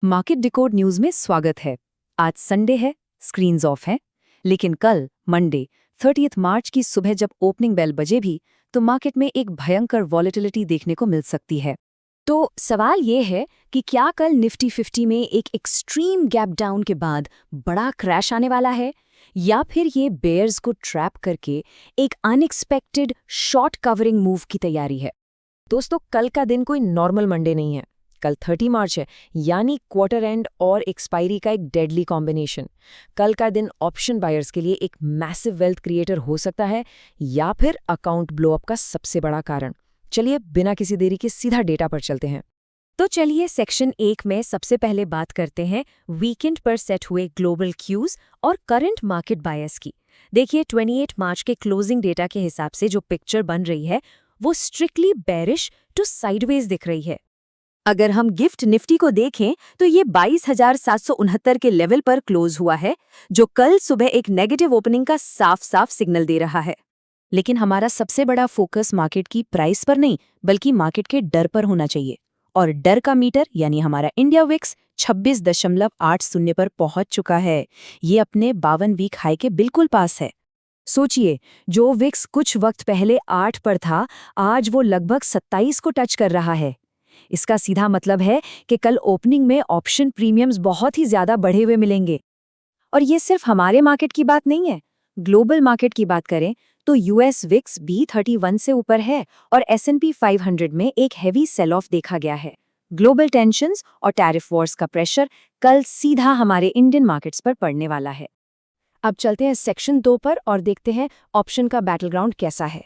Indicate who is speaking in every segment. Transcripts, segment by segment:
Speaker 1: Market decode news में स्वागत है। आज संडे है, स्क्रीन्स ऑफ हैं, लेकिन कल मंडे 30 मार्च की सुबह जब ओपनिंग बेल बजे भी तो मार्केट में एक भयंकर वॉलेटिलिटी देखने को मिल सकती है। तो सवाल ये है कि क्या कल निफ्टी 50 में एक एक्सट्रीम गैप डाउन के बाद बड़ा क्रैश आने वाला है, या फिर ये बेयर्स को ट्रैप करके एक अनएक्सपेक्टेड शॉर्ट कवरिंग मूव की तैयारी है। दोस्तों, कल का दिन कोई नॉर्मल मंडे नहीं है। कल 30 मार्च है, यानी क्वार्टर एंड और एक्सपायरी का एक डेडली कॉम्बिनेशन। कल का दिन ऑप्शन बायर्स के लिए एक मैसिव वेल्थ क्रिएटर हो सकता है, या फिर अकाउंट ब्लोअप का सबसे बड़ा कारण। चलिए बिना किसी देरी के सीधा डेटा पर चलते हैं। तो चलिए सेक्शन 1 में सबसे पहले बात करते हैं वीकेंड पर सेट हुए ग्लोबल क्यूज और करंट मार्केट बायस की। देखिए, 28 मार्च के क्लोजिंग डेटा के हिसाब से जो पिक्चर बन रही है वो स्ट्रिक्टली बेरिश टू साइडवेज दिख रही है। अगर हम गिफ्ट निफ्टी को देखें तो ये 22,769 के लेवल पर क्लोज हुआ है, जो कल सुबह एक नेगेटिव ओपनिंग का साफ साफ सिग्नल दे रहा है। लेकिन हमारा सबसे बड़ा फोकस मार्केट की प्राइस पर नहीं, बल्कि मार्केट के डर पर होना चाहिए। और डर का मीटर यानी हमारा इंडिया विक्स 26.80 पर पहुंच चुका है। ये अपने 52 वीक हाई के बिल्कुल पास है। सोचिए, जो विक्स कुछ वक्त पहले 8 पर था, आज वो लगभग 27 को टच कर रहा है। इसका सीधा मतलब है कि कल ओपनिंग में ऑप्शन प्रीमियम्स बहुत ही ज्यादा बढ़े हुए मिलेंगे। और ये सिर्फ हमारे मार्केट की बात नहीं है। ग्लोबल मार्केट की बात करें तो यूएस विक्स भी 31 से ऊपर है और S&P 500 में एक हेवी सेल ऑफ देखा गया है। ग्लोबल टेंशंस और टैरिफ वॉर्स का प्रेशर कल सीधा हमारे इंडियन मार्केट्स पर पड़ने वाला है। अब चलते हैं सेक्शन 2 पर और देखते हैं ऑप्शन का बैटलग्राउंड कैसा है।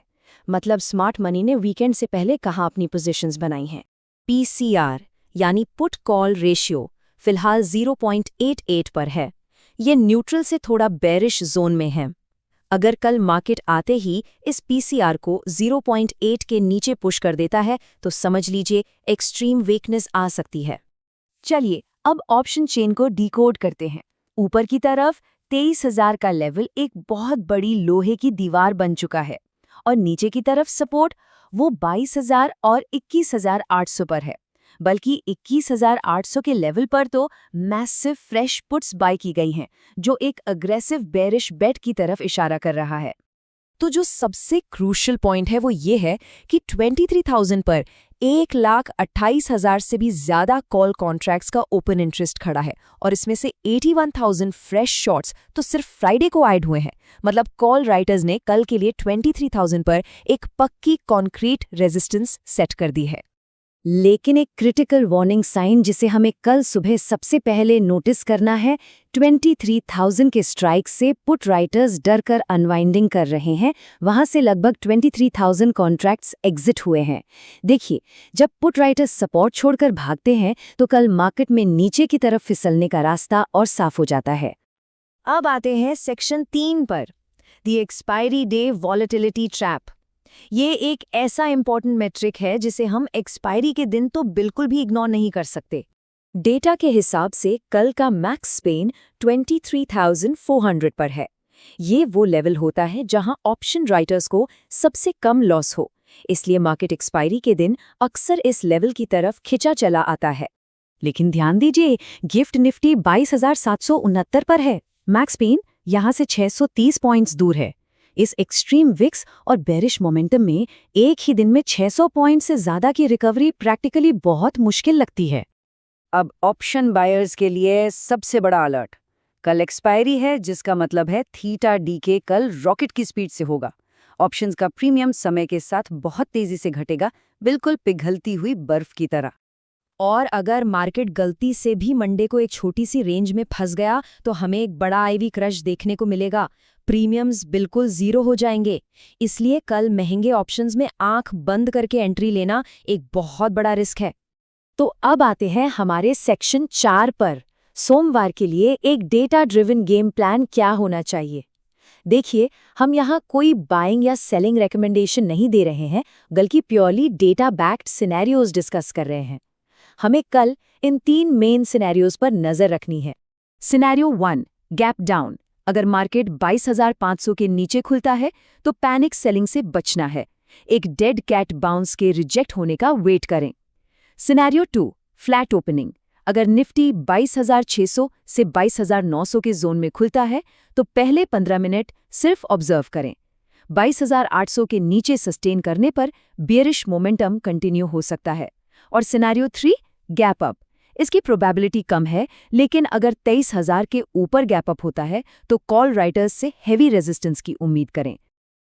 Speaker 1: मतलब स्मार्ट मनी ने वीकेंड से पहले कहाँ अपनी पोजीशंस बनाई हैं। PCR यानी पुट कॉल रेशियो फिलहाल 0.88 पर है। ये न्यूट्रल से थोड़ा बेरिश जोन में है। अगर कल मार्केट आते ही इस PCR को 0.8 के नीचे पुश कर देता है तो समझ लीजिए एक्सट्रीम वीकनेस आ सकती है। चलिए अब ऑप्शन चेन को डिकोड करते हैं। ऊपर की तरफ 23,000 का लेवल एक बहुत बड़ी लोहे की दीवार बन चुका है और नीचे की तरफ सपोर्ट वो 22,000 और 21,800 पर है। बल्कि 21,800 के लेवल पर तो मैसिव फ्रेश पुट्स बाय की गई हैं, जो एक अग्रेसिव बेरिश बेट की तरफ इशारा कर रहा है। तो जो सबसे क्रूशियल पॉइंट है वो ये है कि 23,000 पर 1,28,000 से भी ज्यादा कॉल कॉन्ट्रैक्ट्स का ओपन इंटरेस्ट खड़ा है और इसमें से 81,000 फ्रेश शॉट्स तो सिर्फ फ्राइडे को ऐड हुए हैं। मतलब कॉल राइटर्स ने कल के लिए 23,000 पर एक पक्की कॉन्क्रीट रेजिस्टेंस सेट कर दी है। लेकिन एक क्रिटिकल वार्निंग साइन जिसे हमें कल सुबह सबसे पहले नोटिस करना है, 23,000 के स्ट्राइक से पुट राइटर्स डर कर अनवाइंडिंग कर रहे हैं। वहां से लगभग 23,000 कॉन्ट्रैक्ट्स एग्जिट हुए हैं। देखिए, जब पुट राइटर्स सपोर्ट छोड़कर भागते हैं तो कल मार्केट में नीचे की तरफ फिसलने का रास्ता और साफ हो जाता है। अब आते हैं सेक्शन 3 पर, the expiry day volatility trap. ये एक ऐसा इंपॉर्टेंट मेट्रिक है जिसे हम एक्सपायरी के दिन तो बिल्कुल भी इग्नोर नहीं कर सकते। डेटा के हिसाब से कल का मैक्स स्पेन 23,400 पर है। ये वो लेवल होता है जहां ऑप्शन राइटर्स को सबसे कम लॉस हो, इसलिए मार्केट एक्सपायरी के दिन अक्सर इस लेवल की तरफ खिंचा चला आता है। लेकिन ध्यान दीजिए, गिफ्ट निफ्टी 22,769 पर है। मैक्स स्पेन यहां से 630 पॉइंट्स दूर है। इस एक्सट्रीम विक्स और बेरिश मोमेंटम में एक ही दिन में 600 पॉइंट से ज्यादा की रिकवरी प्रैक्टिकली बहुत मुश्किल लगती है। अब ऑप्शन बायर्स के लिए सबसे बड़ा अलर्ट, कल एक्सपायरी है, जिसका मतलब है थीटा डी के कल रॉकेट की स्पीड से होगा। ऑप्शंस का प्रीमियम समय के साथ बहुत तेजी से घटेगा, बिल्कुल पिघलती हुई बर्फ की तरह। और अगर मार्केट गलती से भी मंडे को एक छोटी सी रेंज में फंस गया तो हमें एक बड़ा आईवी क्रश देखने को मिलेगा। प्रीमियम्स बिल्कुल जीरो हो जाएंगे। इसलिए कल महंगे ऑप्शंस में आंख बंद करके एंट्री लेना एक बहुत बड़ा रिस्क है। तो अब आते हैं हमारे सेक्शन 4 पर। सोमवार के लिए एक डेटा ड्रिवन गेम प्लान क्या होना चाहिए। देखिए, हम यहाँ कोई बाइंग या सेलिंग रिकमेंडेशन नहीं दे रहे हैं, बल्कि purely data backed scenarios discuss कर रहे हैं। हमें कल इन 3 मेन सिनेरियोज पर नजर रखनी है। Scenario 1, gap down. अगर मार्केट 22,500 के नीचे खुलता है तो पैनिक सेलिंग से बचना है। एक डेड कैट बाउंस के रिजेक्ट होने का वेट करें। Scenario 2, flat opening. अगर निफ्टी 22,600 से 22,900 के जोन में खुलता है तो पहले 15 मिनट सिर्फ ऑब्जर्व करें। 22,800 के नीचे सस्टेन करने पर बियरिश मोमेंटम कंटिन्यू हो सकता है। और सिनेरियो 3, गैप अप। इसकी प्रोबेबिलिटी कम है, लेकिन अगर 23,000 के ऊपर गैप अप होता है तो कॉल राइटर्स से हेवी रेजिस्टेंस की उम्मीद करें।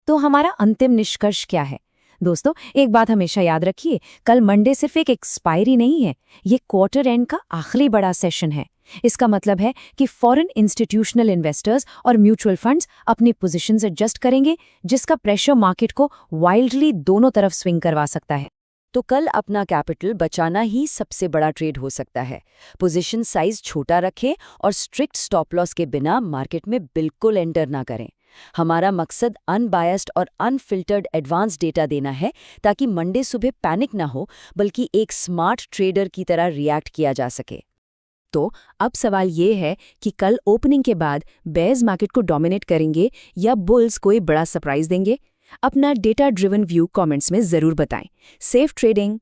Speaker 1: तो हमारा अंतिम निष्कर्ष क्या है? दोस्तों, एक बात हमेशा याद रखिए, कल मंडे सिर्फ एक एक्सपायरी नहीं है, ये क्वार्टर एंड का आखिरी बड़ा सेशन है। इसका मतलब है कि फॉरेन इंस्टीट्यूशनल इन्वेस्टर्स और म्यूचुअल फंड्स अपनी पोजीशंस एडजस्ट करेंगे, जिसका प्रेशर मार्केट को वाइल्डली दोनों तरफ स्विंग करवा सकता है। तो कल अपना कैपिटल बचाना ही सबसे बड़ा ट्रेड हो सकता है। पोजीशन साइज छोटा रखें और स्ट्रिक्ट स्टॉप लॉस के बिना मार्केट में बिल्कुल एंटर ना करें। हमारा मकसद अनबायस्ड और अनफिल्टर्ड एडवांस डेटा देना है, ताकि मंडे सुबह पैनिक ना हो, बल्कि एक स्मार्ट ट्रेडर की तरह रिएक्ट किया जा सके। तो अब सवाल ये है कि कल ओपनिंग के बाद बेयर्स मार्केट को डोमिनेट करेंगे या बुल्स कोई बड़ा सरप्राइज देंगे? अपना डेटा ड्रिवन व्यू कमेंट्स में जरूर बताएं। Safe trading.